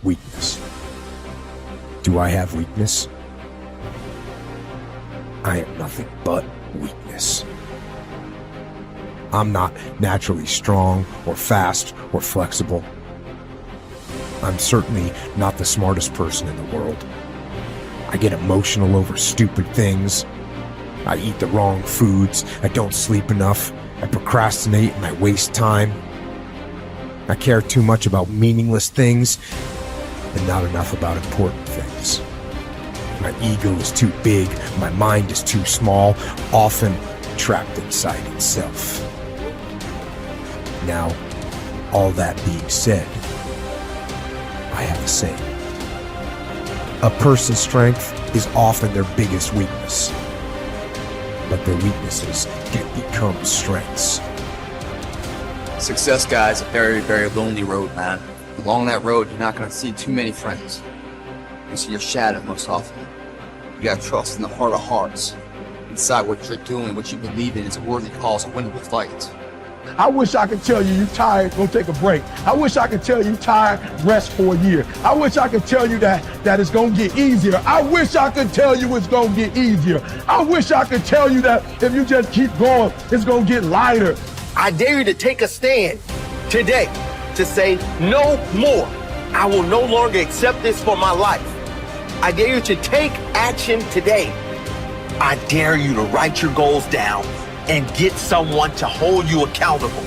weakness. Do I have weakness? I am nothing but weakness. I'm not naturally strong or fast or flexible. I'm certainly not the smartest person in the world. I get emotional over stupid things. I eat the wrong foods. I don't sleep enough. I procrastinate and I waste time. I care too much about meaningless things and not enough about important things. My ego is too big. My mind is too small, often trapped inside itself. Now, all that being said, I have a saying. A person's strength is often their biggest weakness, but their weaknesses can become strengths. Success, guys, a very, very lonely road, man. Along that road, you're not going to see too many friends. You see your shadow most often. You got to trust in the heart of hearts. Inside what you're doing, what you believe in is a worthy cause, a winnable fight. I wish I could tell you you tired, go take a break. I wish I could tell you tired, rest for a year. I wish I could tell you that it's gonna get easier. I wish I could tell you it's gonna get easier. I wish I could tell you that if you just keep going, it's gonna get lighter. I dare you to take a stand today to say no more. I will no longer accept this for my life. I dare you to take action today. I dare you to write your goals down and get someone to hold you accountable.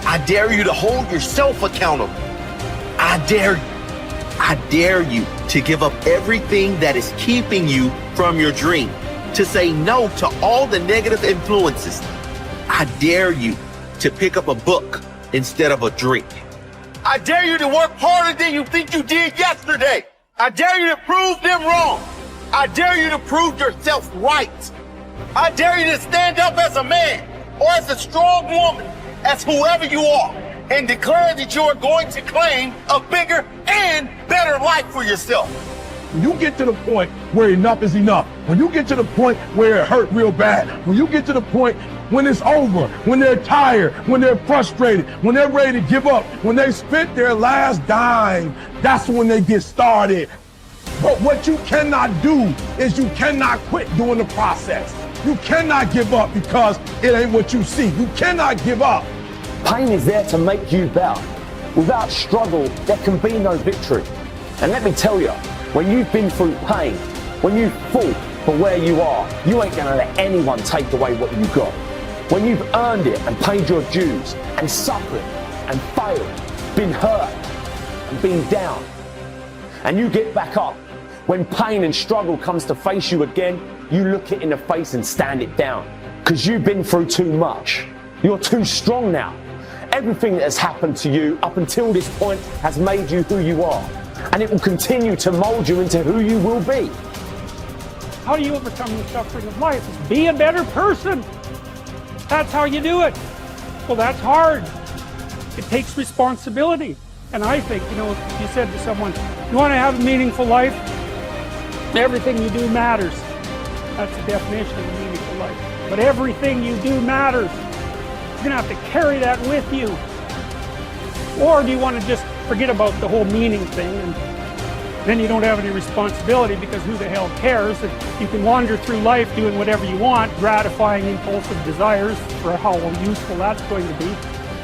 I dare you to hold yourself accountable. I dare you to give up everything that is keeping you from your dream, to say no to all the negative influences. I dare you to pick up a book instead of a drink. I dare you to work harder than you think you did yesterday. I dare you to prove them wrong. I dare you to prove yourself right. I dare you to stand up as a man or as a strong woman, as whoever you are, and declare that you are going to claim a bigger and better life for yourself. When you get to the point where enough is enough, when you get to the point where it hurt real bad, when you get to the point when it's over, when they're tired, when they're frustrated, when they're ready to give up, when they spent their last dime, that's when they get started. But what you cannot do is you cannot quit doing the process. You cannot give up because it ain't what you see. You cannot give up. Pain is there to make you better. Without struggle, there can be no victory. And let me tell you, when you've been through pain, when you've fought for where you are, you ain't gonna let anyone take away what you got. When you've earned it and paid your dues and suffered and failed, been hurt and been down, and you get back up, when pain and struggle comes to face you again, you look it in the face and stand it down. Because you've been through too much. You're too strong now. Everything that has happened to you up until this point has made you who you are. And it will continue to mold you into who you will be. How do you overcome the suffering of life? Is be a better person. That's how you do it. Well, that's hard. It takes responsibility. And I think, if you said to someone, you want to have a meaningful life? Everything you do matters. That's the definition of a meaningful life. But everything you do matters. You're going to have to carry that with you. Or do you want to just forget about the whole meaning thing and then you don't have any responsibility because who the hell cares? And you can wander through life doing whatever you want, gratifying impulsive desires for how useful that's going to be.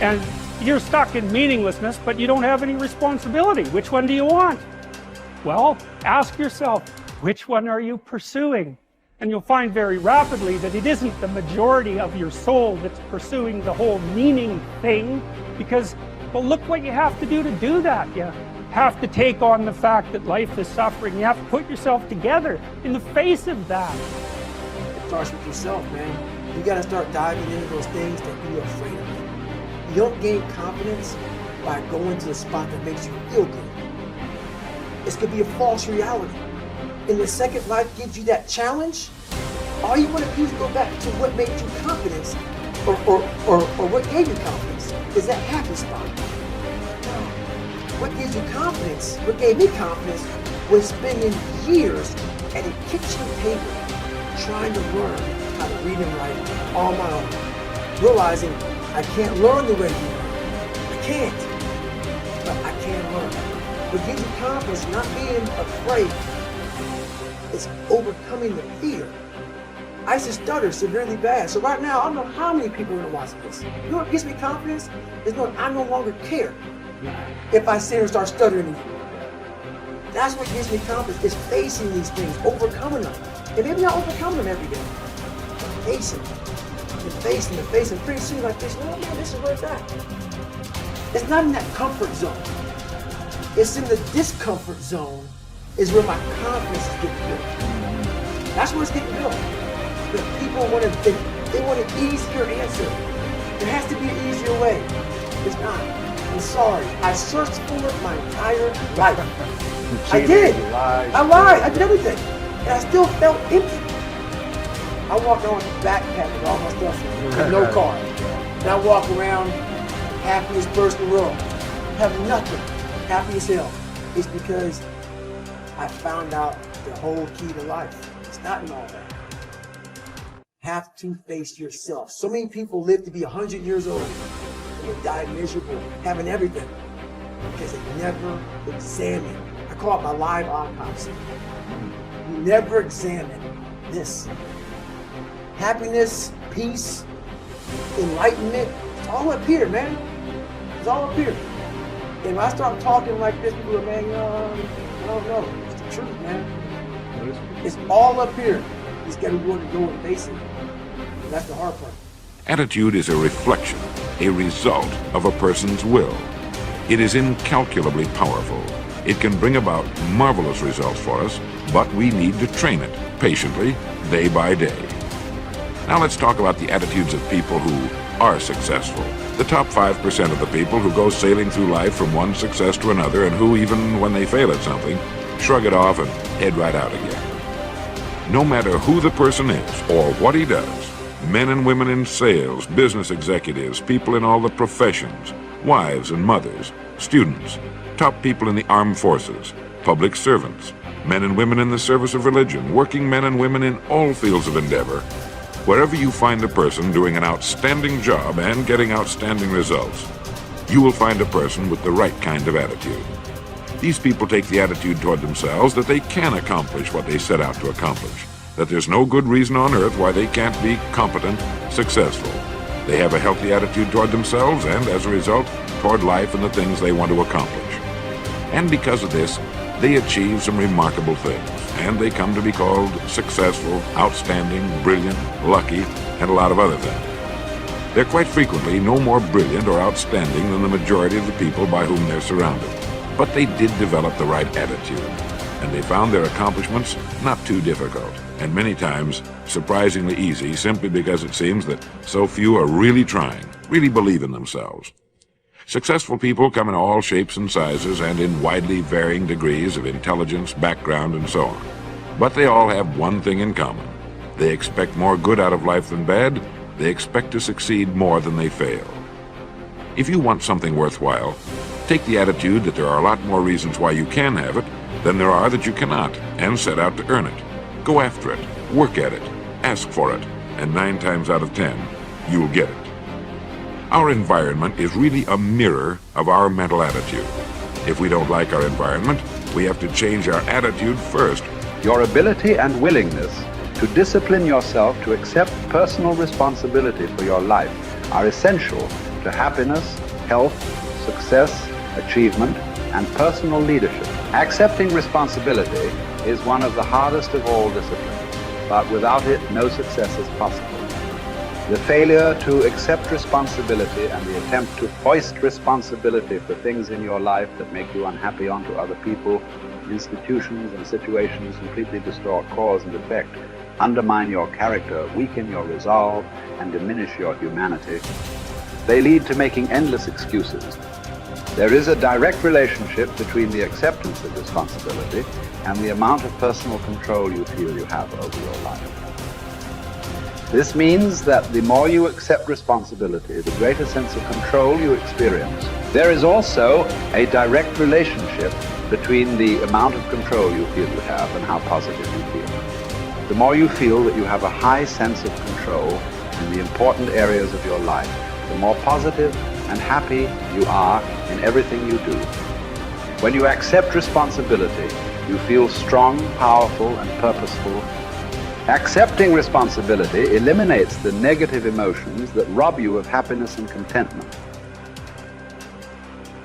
And you're stuck in meaninglessness, but you don't have any responsibility. Which one do you want? Well, ask yourself, which one are you pursuing? And you'll find very rapidly that it isn't the majority of your soul that's pursuing the whole meaning thing, because, well, look what you have to do that. You have to take on the fact that life is suffering. You have to put yourself together in the face of that. It starts with yourself, man. You gotta start diving into those things that you're afraid of. You don't gain confidence by going to the spot that makes you feel good. It's gonna be a false reality. And the second life gives you that challenge, all you want to do is go back to what made you confidence or what gave you confidence is that happy spot. No. What gives you confidence, what gave me confidence was spending years at a kitchen table trying to learn how to read and write on my own. Realizing I can't learn the way you learn. I can't. But I can learn. What gives you confidence, not being afraid, is overcoming the fear. I used to stutter severely bad. So right now, I don't know how many people are gonna watch this. You know what gives me confidence? Is knowing I no longer care if I sit here and start stuttering again. That's what gives me confidence, is facing these things, overcoming them. And maybe not overcoming them every day, but facing them. And facing them, facing them. Pretty soon like this, oh man, this is where it's at. It's not in that comfort zone. It's in the discomfort zone is where my confidence is getting built. That's where it's getting built. But people want they want an easier answer. There has to be an easier way. It's not. I'm sorry. I searched for it my entire life. I did. I lied. I did everything. And I still felt empty. I walked around with a backpack with all my stuff with no car. And I walk around happiest person in the world. Have nothing. Happy as hell. It's because I found out the whole key to life. It's not in all that. Have to face yourself. So many people live to be 100 years old and they die miserable, having everything, because they never examine. I call it my live autopsy. You never examine this. Happiness, peace, enlightenment, it's all up here, man. It's all up here. And when I start talking like this, people are, man, I don't know. It's the truth, man. It's all up here. You just gotta be willing to go and face it. And that's the hard part. Attitude is a reflection, a result of a person's will. It is incalculably powerful. It can bring about marvelous results for us, but we need to train it patiently, day by day. Now let's talk about the attitudes of people who are successful. The top 5% of the people who go sailing through life from one success to another and who, even when they fail at something, shrug it off and head right out again. No matter who the person is or what he does, men and women in sales, business executives, people in all the professions, wives and mothers, students, top people in the armed forces, public servants, men and women in the service of religion, working men and women in all fields of endeavor, wherever you find a person doing an outstanding job and getting outstanding results, you will find a person with the right kind of attitude. These people take the attitude toward themselves that they can accomplish what they set out to accomplish, that there's no good reason on earth why they can't be competent, successful. They have a healthy attitude toward themselves and, as a result, toward life and the things they want to accomplish. And because of this, they achieve some remarkable things, and they come to be called successful, outstanding, brilliant, lucky, and a lot of other things. They're quite frequently no more brilliant or outstanding than the majority of the people by whom they're surrounded. But they did develop the right attitude, and they found their accomplishments not too difficult, and many times surprisingly easy, simply because it seems that so few are really trying, really believe in themselves. Successful people come in all shapes and sizes and in widely varying degrees of intelligence, background, and so on. But they all have one thing in common. They expect more good out of life than bad. They expect to succeed more than they fail. If you want something worthwhile, take the attitude that there are a lot more reasons why you can have it than there are that you cannot, and set out to earn it. Go after it, work at it, ask for it, and 9 times out of 10, you'll get it. Our environment is really a mirror of our mental attitude. If we don't like our environment, we have to change our attitude first. Your ability and willingness to discipline yourself to accept personal responsibility for your life are essential to happiness, health, success, achievement, and personal leadership. Accepting responsibility is one of the hardest of all disciplines, but without it, no success is possible. The failure to accept responsibility and the attempt to foist responsibility for things in your life that make you unhappy onto other people, institutions, and situations completely distort cause and effect, undermine your character, weaken your resolve, and diminish your humanity. They lead to making endless excuses. There is a direct relationship between the acceptance of responsibility and the amount of personal control you feel you have over your life. This means that the more you accept responsibility, the greater sense of control you experience. There is also a direct relationship between the amount of control you feel you have and how positive you feel. The more you feel that you have a high sense of control in the important areas of your life, the more positive and happy you are in everything you do. When you accept responsibility, you feel strong, powerful, and purposeful. Accepting responsibility eliminates the negative emotions that rob you of happiness and contentment.